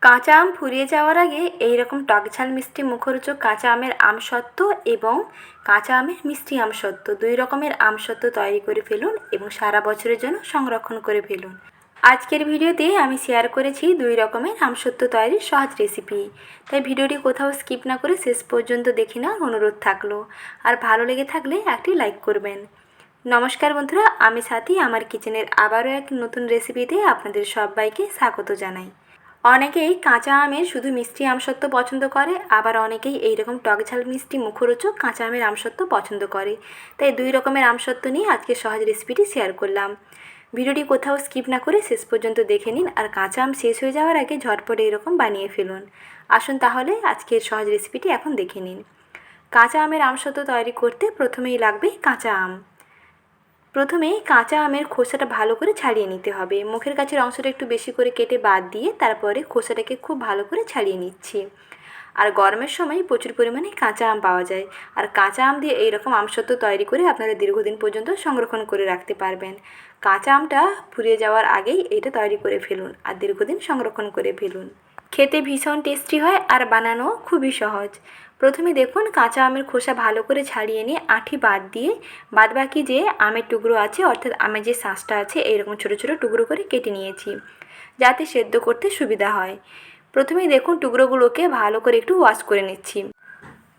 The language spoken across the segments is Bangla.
কাঁচা আম ফুরিয়ে যাওয়ার আগে এই রকম টকঝাল মিষ্টি মুখরোচক কাঁচা আমের আমসত্ত্ব এবং কাঁচা আমের মিষ্টি আমসত্ত্ব দুই রকমের আমসত্ত্ব তৈরি করে ফেলুন এবং সারা বছরের জন্য সংরক্ষণ করে ফেলুন। আজকের ভিডিওতে আমি শেয়ার করেছি দুই রকমের আমসত্ত্ব তৈরির সহজ রেসিপি, তাই ভিডিওটি কোথাও স্কিপ না করে শেষ পর্যন্ত দেখে নেওয়ার অনুরোধ থাকলো। আর ভালো লেগে থাকলে একটি লাইক করবেন। নমস্কার বন্ধুরা, আমি সাথী আমার কিচেনের আবারও এক নতুন রেসিপিতে আপনাদের সবাইকে স্বাগত জানাই। অনেকেই কাঁচা আমের শুধু মিষ্টি আমসত্ত্ব পছন্দ করে, আবার অনেকেই এইরকম টকঝাল মিষ্টি মুখরোচক কাঁচা আমের আমসত্ত্ব পছন্দ করে। তাই দুই রকমের আমসত্ত্ব নিয়ে আজকে সহজ রেসিপিটি শেয়ার করলাম। ভিডিওটি কোথাও স্কিপ না করে শেষ পর্যন্ত দেখে নিন, আর কাঁচা আম শেষ হয়ে যাওয়ার আগে ঝটপট এরকম বানিয়ে ফেলুন। আসুন তাহলে আজকের সহজ রেসিপিটি এখন দেখে নিন। কাঁচা আমের আমসত্ত্ব তৈরি করতে প্রথমেই লাগবে কাঁচা আম। প্রথমে কাঁচা আমের খোসাটা ভালো করে ছাড়িয়ে নিতে হবে। মুখের কাছের অংশটা একটু বেশি করে কেটে বাদ দিয়ে তারপরে খোসাটাকে খুব ভালো করে ছাড়িয়ে নিচ্ছি। আর গরমের সময় প্রচুর পরিমাণে কাঁচা আম পাওয়া যায়, আর কাঁচা আম দিয়ে এইরকম আমসত্ত্ব তৈরি করে আপনারা দীর্ঘদিন পর্যন্ত সংরক্ষণ করে রাখতে পারবেন। কাঁচা আমটা ফুরিয়ে যাওয়ার আগেই এটা তৈরি করে ফেলুন আর দীর্ঘদিন সংরক্ষণ করে ফেলুন। খেতে ভীষণ টেস্টি হয় আর বানানো খুবই সহজ। প্রথমে দেখুন কাঁচা আমের খোসা ভালো করে ছাড়িয়ে নিয়ে আঁটি বাদ দিয়ে বাদবাকি যে আমের টুকরো আছে, অর্থাৎ আমের যে শাঁসটা আছে, এইরকম ছোটো ছোটো টুকরো করে কেটে নিয়েছি যাতে সেদ্ধ করতে সুবিধা হয়। প্রথমেই দেখুন টুকরোগুলোকে ভালো করে একটু ওয়াশ করে নিচ্ছি।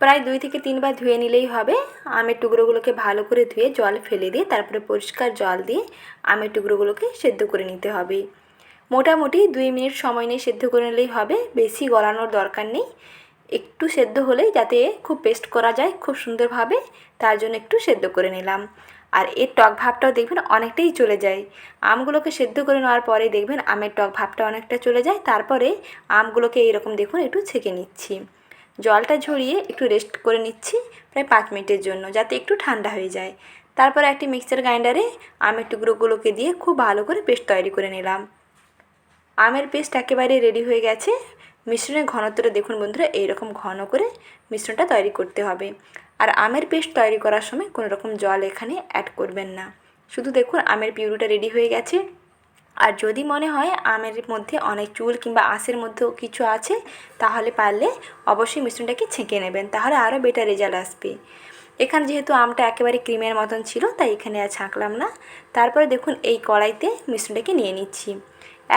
প্রায় 2 থেকে 3 বার ধুয়ে নিলেই হবে। আমের টুকরোগুলোকে ভালো করে ধুয়ে জল ফেলে দিয়ে তারপরে পরিষ্কার জল দিয়ে আমের টুকরোগুলোকে সেদ্ধ করে নিতে হবে। মোটামুটি 2 মিনিট সময় নিয়ে সেদ্ধ করে নিলেই হবে, বেশি গলানোর দরকার নেই। একটু সেদ্ধ হলেই যাতে খুব পেস্ট করা যায় খুব সুন্দরভাবে, তার জন্য একটু সেদ্ধ করে নিলাম। আর এর টক ভাবটাও দেখবেন অনেকটাই চলে যায়। আমগুলোকে সেদ্ধ করে নেওয়ার পরে দেখবেন আমের টক ভাবটা অনেকটা চলে যায়। তারপরে আমগুলোকে এইরকম দেখুন একটু ছেঁকে নিচ্ছি, জলটা ঝরিয়ে একটু রেস্ট করে নিচ্ছি প্রায় 5 মিনিটের জন্য, যাতে একটু ঠান্ডা হয়ে যায়। তারপর একটি মিক্সার গ্রাইন্ডারে আমের টুকরোগুলোকে দিয়ে খুব ভালো করে পেস্ট তৈরি করে নিলাম। আমের পেস্ট একেবারে রেডি হয়ে গেছে। মিশ্রণের ঘনত্বটা দেখুন বন্ধুরা, এইরকম ঘন করে মিশ্রণটা তৈরি করতে হবে। আর আমের পেস্ট তৈরি করার সময় কোনো রকম জল এখানে অ্যাড করবেন না। শুধু দেখুন আমের পিউরিটা রেডি হয়ে গেছে। আর যদি মনে হয় আমের মধ্যে অনেক চুল কিংবা আঁশের মধ্যেও কিছু আছে, তাহলে পারলে অবশ্যই মিশ্রণটাকে ছেঁকে নেবেন, তাহলে আরও বেটার রেজাল্ট আসবে। এখানে যেহেতু আমটা একেবারে ক্রিমের মতন ছিল, তাই এখানে আর ছাঁকলাম না। তারপরে দেখুন এই কড়াইতে মিশ্রণটাকে নিয়ে নিচ্ছি।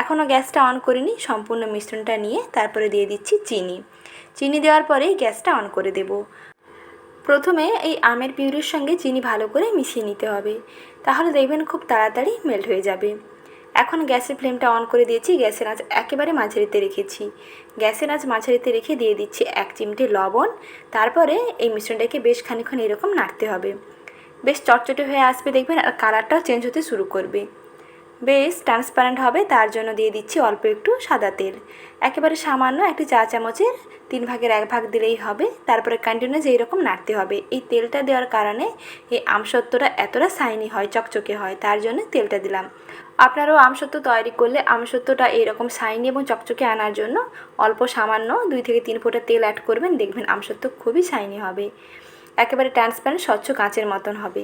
এখনও গ্যাসটা অন করিনি, সম্পূর্ণ মিশ্রণটা নিয়ে তারপরে দিয়ে দিচ্ছি চিনি। চিনি দেওয়ার পরেই গ্যাসটা অন করে দেব। প্রথমে এই আমের পিউরির সঙ্গে চিনি ভালো করে মিশিয়ে নিতে হবে, তাহলে দেখবেন খুব তাড়াতাড়ি মেল্ট হয়ে যাবে। এখন গ্যাসের ফ্লেমটা অন করে দিয়েছি, গ্যাসের আঁচ একেবারে মাঝারিতে রেখেছি। গ্যাসের আঁচ মাঝারিতে রেখে দিয়ে দিচ্ছি 1 চিমটে লবণ। তারপরে এই মিশ্রণটাকে বেশ খানিকক্ষণ এরকম নাড়তে হবে। বেশ চটচটে হয়ে আসবে দেখবেন, আর কালারটাও চেঞ্জ হতে শুরু করবে, বেশ ট্রান্সপারেন্ট হবে। তার জন্য দিয়ে দিচ্ছি অল্প একটু সাদা তেল, একেবারে সামান্য 1 চা চামচের 3 ভাগের 1 ভাগ দিলেই হবে। তারপরে কন্টিনিউয়াস এইরকম নাড়তে হবে। এই তেলটা দেওয়ার কারণে এই আমসত্ত্বটা এতটা শাইনি হয়, চকচকে হয়, তার জন্য তেলটা দিলাম। আপনারাও আমসত্ত্ব তৈরি করলে আমসত্ত্বটা এরকম শাইনি এবং চকচকে আনার জন্য অল্প সামান্য 2 থেকে 3 ফোঁটা তেল অ্যাড করবেন, দেখবেন আমসত্ত্ব খুবই শাইনি হবে, একেবারে ট্রান্সপারেন্ট স্বচ্ছ কাঁচের মতন হবে।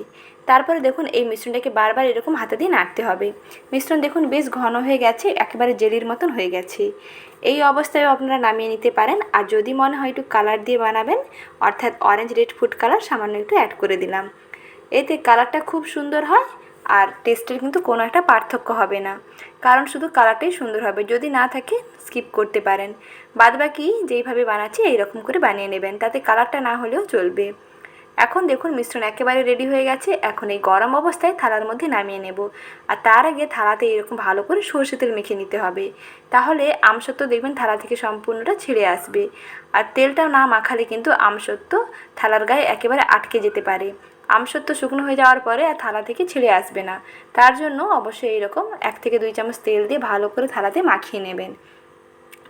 তারপরে দেখুন এই মিশ্রণটাকে বারবার এরকম হাতে দিয়ে নাড়তে হবে। মিশ্রণ দেখুন বেশ ঘন হয়ে গেছে, একেবারে জেলির মতন হয়ে গেছে। এই অবস্থায় আপনারা নামিয়ে নিতে পারেন। আর যদি মনে হয় একটু কালার দিয়ে বানাবেন, অর্থাৎ অরেঞ্জ রেড ফুড কালার সামান্য একটু অ্যাড করে দিলাম, এতে কালারটা খুব সুন্দর হয়। আর টেস্টের কিন্তু কোনো একটা পার্থক্য হবে না, কারণ শুধু কালারটাই সুন্দর হবে। যদি না থাকে স্কিপ করতে পারেন, বাদবাকি যেইভাবে বানাচ্ছি এইরকম করে বানিয়ে নেবেন, তাতে কালারটা না হলেও চলবে। এখন দেখুন মিশ্রণ একেবারে রেডি হয়ে গেছে। এখন এই গরম অবস্থায় থালার মধ্যে নামিয়ে নেব। আর তার আগে থালাতে এরকম ভালো করে সরষে তেল মেখে নিতে হবে, তাহলে আমসত্ত্ব দেখবেন থালা থেকে সম্পূর্ণটা ছেড়ে আসবে। আর তেলটা না মাখালে কিন্তু আমসত্ত্ব থালার গায়ে একেবারে আটকে যেতে পারে। আমসত্ত্ব শুকনো হয়ে যাওয়ার পরে আর থালা থেকে ছেড়ে আসবে না, তার জন্য অবশ্যই এইরকম 1 থেকে 2 চামচ তেল দিয়ে ভালো করে থালাতে মাখিয়ে নেবেন।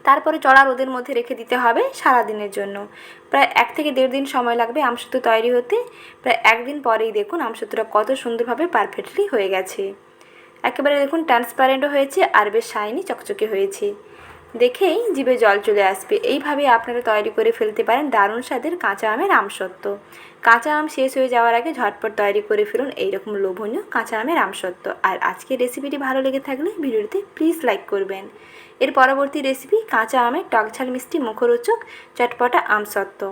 তারপরে চড়া রোদের মধ্যে রেখে দিতে হবে সারাদিনের জন্য। প্রায় 1 থেকে 1.5 দিন সময় লাগবে আমসত্ত্ব তৈরি হতে। প্রায় 1 দিন পরেই দেখুন আমসত্ত্বটা কত সুন্দরভাবে পারফেক্টলি হয়ে গেছে। একেবারে দেখুন ট্রান্সপারেন্টও হয়েছে আর বেশ শাইনি চকচকে হয়েছে। দেখেই জিভে জল চলে আসবে। এইভাবে আপনারা তৈরি করে ফেলতে পারেন দারুণ স্বাদের কাঁচা আমের আমসত্ত্ব। কাঁচা আম শেষ হয়ে যাওয়ার আগে ঝটপট তৈরি করে ফেলুন এইরকম লোভনীয় কাঁচা আমের আমসত্ত্ব। আর আজকের রেসিপিটি ভালো লেগে থাকলে ভিডিওটিতে প্লিজ লাইক করবেন। এর পরবর্তী রেসিপি কাঁচা আমের টকঝাল মিষ্টি মুখরোচক চটপটা আমসত্ত্ব।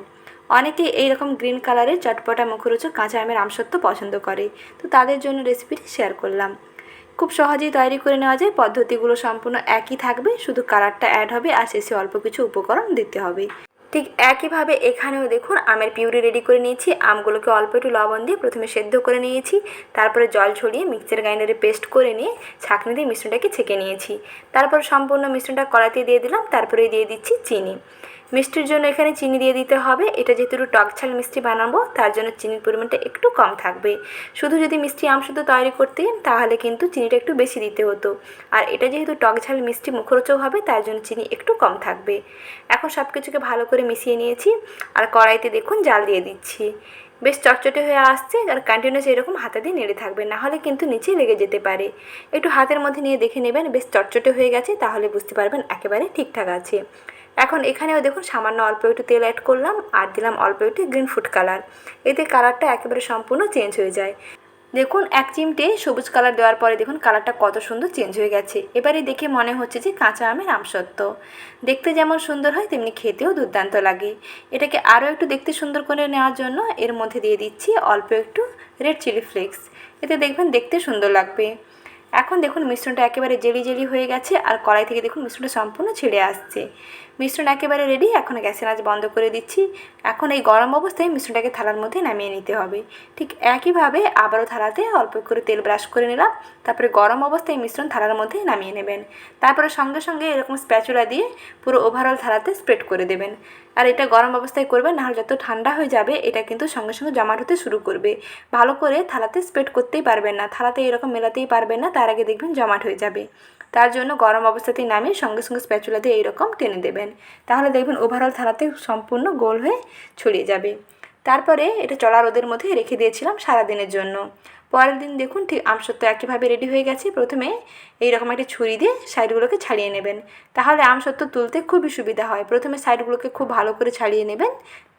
অনেকে এইরকম গ্রিন কালারের চটপটা মুখরোচক কাঁচা আমের আমসত্ত্ব পছন্দ করে, তো তাদের জন্য রেসিপিটি শেয়ার করলাম। খুব সহজেই তৈরি করে নেওয়া যায়, পদ্ধতিগুলো সম্পূর্ণ একই থাকবে, শুধু কালারটা অ্যাড হবে আর শেষে অল্প কিছু উপকরণ দিতে হবে। ঠিক একইভাবে এখানেও দেখুন আমের পিউরি রেডি করে নিয়েছি। আমগুলোকে অল্প একটু লবণ দিয়ে প্রথমে সেদ্ধ করে নিয়েছি, তারপরে জল ঝরিয়ে মিক্সচার গ্রাইন্ডারে পেস্ট করে নিয়ে ছাঁকনি দিয়ে মিশ্রণটাকে ছেঁকে নিয়েছি। তারপর সম্পূর্ণ মিশ্রণটা কড়াইতে দিয়ে দিলাম, তারপরে দিয়ে দিচ্ছি চিনি। মিষ্টির জন্য এখানে চিনি দিয়ে দিতে হবে। এটা যেহেতু একটু টকঝাল মিষ্টি বানাবো তার জন্য চিনির পরিমাণটা একটু কম থাকবে। শুধু যদি মিষ্টি আমসত্ত্ব তৈরি করতেন তাহলে কিন্তু চিনিটা একটু বেশি দিতে হতো, আর এটা যেহেতু টকঝাল মিষ্টি মুখরোচক হবে তার জন্য চিনি একটু কম থাকবে। এখন সব কিছুকে ভালো করে মিশিয়ে নিয়েছি আর কড়াইতে দেখুন জাল দিয়ে দিচ্ছি। বেশ চটচটে হয়ে আসছে আর কন্টিনিউয়াস এরকম হাতে দিয়ে নেড়ে থাকবে, নাহলে কিন্তু নিচে লেগে যেতে পারে। একটু হাতের মধ্যে নিয়ে দেখে নেবেন বেশ চটচটে হয়ে গেছে, তাহলে বুঝতে পারবেন একেবারে ঠিকঠাক আছে। এখন এখানেও দেখুন সামান্য অল্প একটু তেল অ্যাড করলাম আর দিলাম অল্প একটু গ্রিন ফুড কালার। এতে কালারটা একেবারে সম্পূর্ণ চেঞ্জ হয়ে যায়। দেখুন এক চিমটে সবুজ কালার দেওয়ার পরে দেখুন কালারটা কত সুন্দর চেঞ্জ হয়ে গেছে। এবারে দেখে মনে হচ্ছে যে কাঁচা আমের আমসত্ত্ব। দেখতে যেমন সুন্দর হয় তেমনি খেতেও দুর্দান্ত লাগে। এটাকে আরও একটু দেখতে সুন্দর করে নেওয়ার জন্য এর মধ্যে দিয়ে দিচ্ছি অল্প একটু রেড চিলি ফ্লেক্স। এতে দেখবেন দেখতে সুন্দর লাগবে। এখন দেখুন মিশ্রণটা একেবারে জেলি জেলি হয়ে গেছে আর কড়াই থেকে দেখুন মিশ্রণটা সম্পূর্ণ ছেড়ে আসছে। মিশ্রণ একেবারে রেডি। এখন গ্যাসের আঁচ বন্ধ করে দিচ্ছি। এখন এই গরম অবস্থায় মিশ্রণটাকে থালার মধ্যে নামিয়ে নিতে হবে। ঠিক একইভাবে আবারও থালাতে অল্প করে তেল ব্রাশ করে নিলাম, তারপরে গরম অবস্থায় মিশ্রণ থালার মধ্যে নামিয়ে নেবেন। তারপরে সঙ্গে সঙ্গে এরকম স্প্যাচুলা দিয়ে পুরো ওভারঅল থালাতে স্প্রেড করে দেবেন। আর এটা গরম অবস্থায় করবেন, নাহলে যত ঠান্ডা হয়ে যাবে এটা কিন্তু সঙ্গে সঙ্গে জমাট হতে শুরু করবে। ভালো করে থালাতে স্প্রেড করতেই পারবেন না, থালাতে এরকম মেলাতেই পারবেন না, তার আগে দেখবেন জমাট হয়ে যাবে। তার জন্য গরম অবস্থাতেই নামিয়ে সঙ্গে সঙ্গে স্প্যাচুলা দিয়ে এইরকম টেনে দেবেন, তাহলে দেখবেন ওভারঅল থালাতে সম্পূর্ণ গোল হয়ে ছড়িয়ে যাবে। তারপরে এটা চড়া রোদের মধ্যে রেখে দিয়েছিলাম সারাদিনের জন্য। পরের দিন দেখুন ঠিক আমসত্ত্ব একইভাবে রেডি হয়ে গেছে। প্রথমে এইরকম একটা ছুরি দিয়ে সাইডগুলোকে ছাড়িয়ে নেবেন, তাহলে আমসত্ত্ব তুলতে খুবই সুবিধা হয়। প্রথমে সাইডগুলোকে খুব ভালো করে ছাড়িয়ে নেবেন,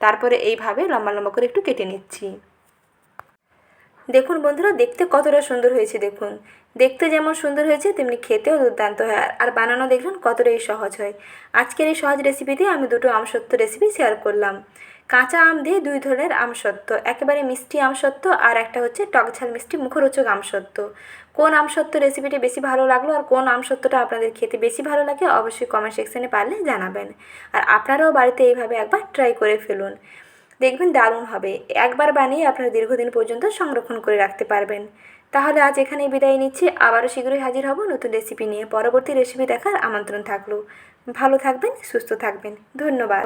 তারপরে এইভাবে লম্বা লম্বা করে একটু কেটে নিচ্ছি। দেখুন বন্ধুরা দেখতে কতটা সুন্দর হয়েছে। দেখুন দেখতে যেমন সুন্দর হয়েছে তেমনি খেতেও দুর্দান্ত হয়, আর বানানো দেখুন কতটাই সহজ হয়। আজকের এই সহজ রেসিপিতে আমি দুটো আমসত্ত্ব রেসিপি শেয়ার করলাম। কাঁচা আম দিয়ে দুই ধরনের আমসত্ত্ব, একেবারে মিষ্টি আমসত্ত্ব আর একটা হচ্ছে টকঝাল মিষ্টি মুখরোচক আমসত্ত্ব। কোন আমসত্ত্ব রেসিপিটি বেশি ভালো লাগলো আর কোন আমসত্ত্বটা আপনাদের খেতে বেশি ভালো লাগে অবশ্যই কমেন্ট সেকশানে পারলে জানাবেন। আর আপনারাও বাড়িতে এইভাবে একবার ট্রাই করে ফেলুন, দেখবেন দারুণ হবে। একবার বানিয়ে আপনারা দীর্ঘদিন পর্যন্ত সংরক্ষণ করে রাখতে পারবেন। তাহলে আজ এখানেই বিদায় নিচ্ছি, আবারও শীঘ্রই হাজির হব নতুন রেসিপি নিয়ে। পরবর্তী রেসিপি দেখার আমন্ত্রণ থাকলো। ভালো থাকবেন, সুস্থ থাকবেন, ধন্যবাদ।